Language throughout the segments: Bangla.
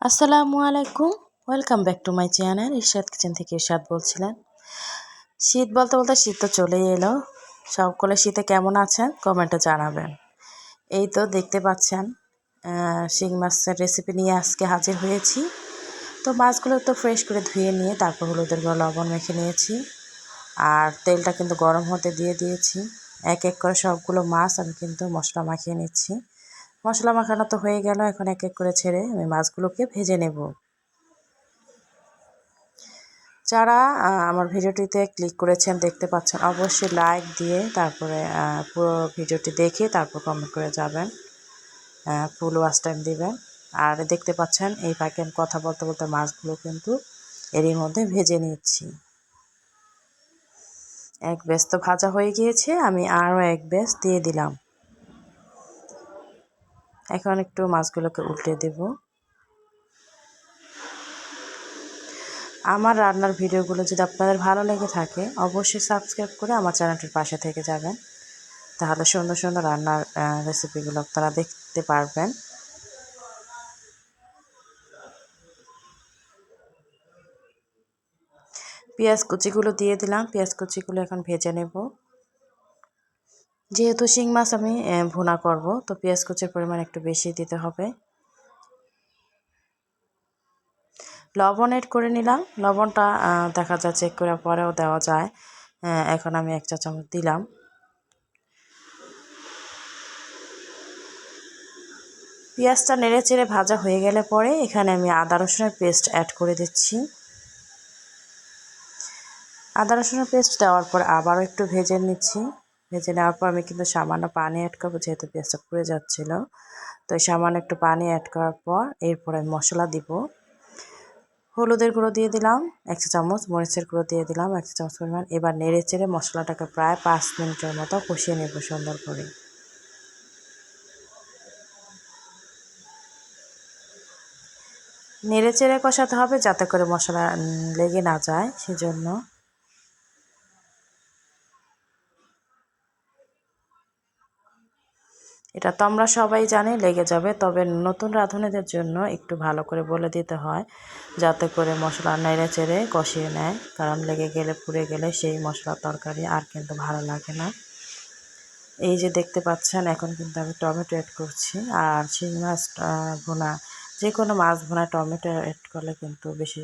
আসসালামু আলাইকুম, welcome back to my channel. Ershad kitchen থেকে ইরশাদ বলছিলেন। শীত বলতে বলতে শীত তো চলেই এলো। সকলে শীতে কেমন আছেন কমেন্টে জানাবেন। এই তো দেখতে পাচ্ছেন শিং মাছের রেসিপি নিয়ে আজকে হাজির হয়েছি। তো মাছগুলো তো ফ্রেশ করে ধুয়ে নিয়ে তারপর হলুদের গুঁড়ো লবণ মেখে নিয়েছি, আর তেলটা কিন্তু গরম হতে দিয়ে দিয়েছি। এক এক করে সবগুলো মাছ আমি কিন্তু মশলা মাখিয়ে নিচ্ছি। মশলা মাখানো তো হয়ে গেল, এখন এক এক করে ছেড়ে আমি মাছগুলোকে ভেজে নেব। যারা আমার ভিডিওটিতে ক্লিক করেছেন দেখতে পাচ্ছেন, অবশ্যই লাইক দিয়ে তারপরে পুরো ভিডিওটি দেখে তারপর কমেন্ট করে যাবেন, ফুল ওয়াচ টাইম দিবেন। আর দেখতে পাচ্ছেন এই ফাঁকে আমি কথা বলতে বলতে মাছগুলো কিন্তু এরই মধ্যে ভেজে নিচ্ছি। এক ব্যাস তো ভাজা হয়ে গিয়েছে, আমি আরও এক ব্যাস দিয়ে দিলাম। এখন একটু মাছগুলোকে উল্টে দেব। আমার রান্নার ভিডিওগুলো যদি আপনাদের ভালো লেগে থাকে অবশ্যই সাবস্ক্রাইব করে আমার চ্যানেলটির পাশে থেকে যাবেন, তাহলে সুন্দর সুন্দর রান্নার রেসিপিগুলো আপনারা দেখতে পারবেন। পেঁয়াজ কুচিগুলো দিয়ে দিলাম, পেঁয়াজ কুচিগুলো এখন ভেজে নেব। যেহেতু শিং মাছ আমি ভুনা করব, তো পেঁয়াজ কুচির পরিমাণ একটু বেশি দিতে হবে। লবণ এড করে নিলাম, লবণটা দেখা যায় চেক করার পরেও দেওয়া যায়। এখন আমি 1 চা চামচ দিলাম। পেঁয়াজটা নেড়ে চেড়ে ভাজা হয়ে গেলে পরে এখানে আমি আদা রসুনের পেস্ট অ্যাড করে দিচ্ছি। আদা রসুনের পেস্ট দেওয়ার পর আবারও একটু ভেজে নিচ্ছি। ভেজে নেওয়ার পর আমি কিন্তু সামান্য পানি অ্যাড করবো, যেহেতু পেঁয়াজটা পুড়ে যাচ্ছিলো। তো সামান্য একটু পানি অ্যাড করার পর এরপরে মশলা দিব। হলুদের গুঁড়ো দিয়ে দিলাম 1 চা চামচ, মরিচের গুঁড়ো দিয়ে দিলাম 1 চা চামচ পরিমাণ। এবার নেড়ে চেড়ে মশলাটাকে প্রায় 5 মিনিটের মতো কষিয়ে নেব সুন্দর করে। নেড়ে চেড়ে কষাতে হবে যাতে করে মশলা লেগে না যায়, সেজন্য। এটা তো আমরা সবাই জানি লেগে যাবে, তবে নতুন রাঁধুনিদের জন্য একটু ভালো করে বলে দিতে হয় যাতে করে মশলা নেড়ে চেড়ে কষিয়ে নেয়, কারণ লেগে গেলে পুড়ে গেলে সেই মশলা তরকারি আর কিন্তু ভালো লাগে না। এই যে দেখতে পাচ্ছেন এখন কিন্তু আমি টমেটো অ্যাড করছি। আর শিং মাছ ভুনা, যে কোনো মাছ ভুনা টমেটো অ্যাড করলে কিন্তু বেশি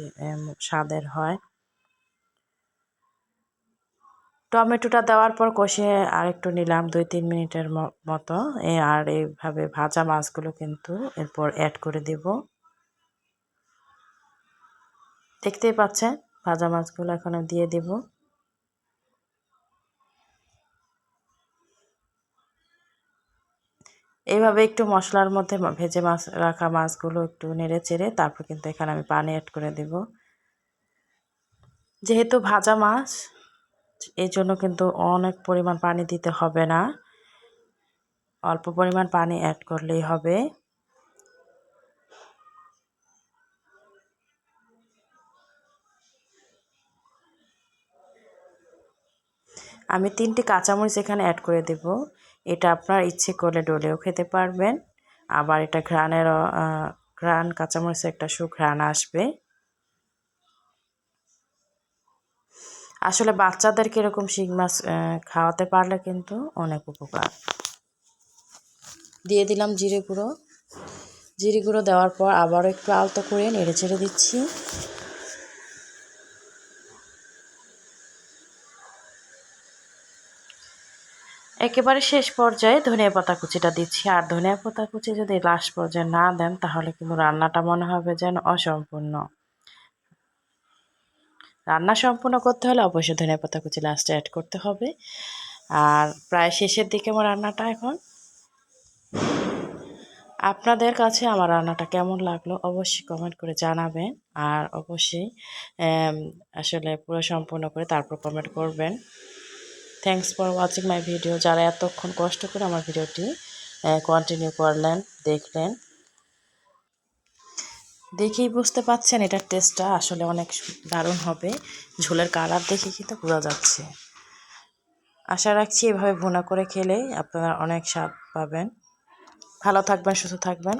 স্বাদের হয়। টমেটোটা দেওয়ার পর কষিয়ে আরেকটু নিলাম 2-3 মিনিটের মতো। আর এইভাবে ভাজা মাছগুলো কিন্তু এরপর অ্যাড করে দেব। দেখতেই পাচ্ছেন ভাজা মাছগুলো এখন দিয়ে দেব। এইভাবে একটু মশলার মধ্যে ভেজে রাখা মাছগুলো একটু নেড়ে চেড়ে তারপর কিন্তু এখানে আমি পানি অ্যাড করে দেব। যেহেতু ভাজা মাছ, এই জন্য কিন্তু অনেক পরিমাণ পানি দিতে হবে না, অল্প পরিমাণ পানি অ্যাড করলেই হবে। আমি 3টি কাঁচামরিচ এখানে অ্যাড করে দেব। এটা আপনার ইচ্ছে করলে ডলেও খেতে পারবেন, আবার এটা ঘ্রাণ, কাঁচামরিচের একটা সুঘ্রাণ আসবে। আসলে বাচ্চাদেরকে এরকম শিং মাছ খাওয়াতে পারলে কিন্তু অনেক উপকার। দিয়ে দিলাম জিরে গুঁড়ো। জিরে গুঁড়ো দেওয়ার পর আবারও একটু আলতো করে নেড়ে চেড়ে দিচ্ছি। একেবারে শেষ পর্যায়ে ধনিয়া পাতা কুচিটা দিচ্ছি। আর ধনিয়া পাতা কুচি যদি লাস্ট পর্যায়ে না দেন তাহলে কিন্তু রান্নাটা মনে হবে যেন অসম্পূর্ণ। রান্না সম্পূর্ণ করতে হলে অবশ্যই ধনিয়া পাতা কুচি লাস্টে অ্যাড করতে হবে। আর প্রায় শেষের দিকে আমার রান্নাটা এখন। আপনাদের কাছে আমার রান্নাটা কেমন লাগলো অবশ্যই কমেন্ট করে জানাবেন, আর অবশ্যই আসলে পুরো সম্পূর্ণ করে তারপর কমেন্ট করবেন। Thanks for watching my video. যারা এতক্ষণ কষ্ট করে আমার ভিডিওটি কন্টিনিউ করলেন, দেখলেন, দেখেই বুঝতে পাচ্ছেন এটার টেস্টটা আসলে অনেক দারুণ হবে। ঝোলের কালার দেখে কিন্তু বোঝা যাচ্ছে। আশা রাখছি এভাবে ভুনা করে খেলে আপনারা অনেক স্বাদ পাবেন। ভালো থাকবেন, সুস্থ থাকবেন।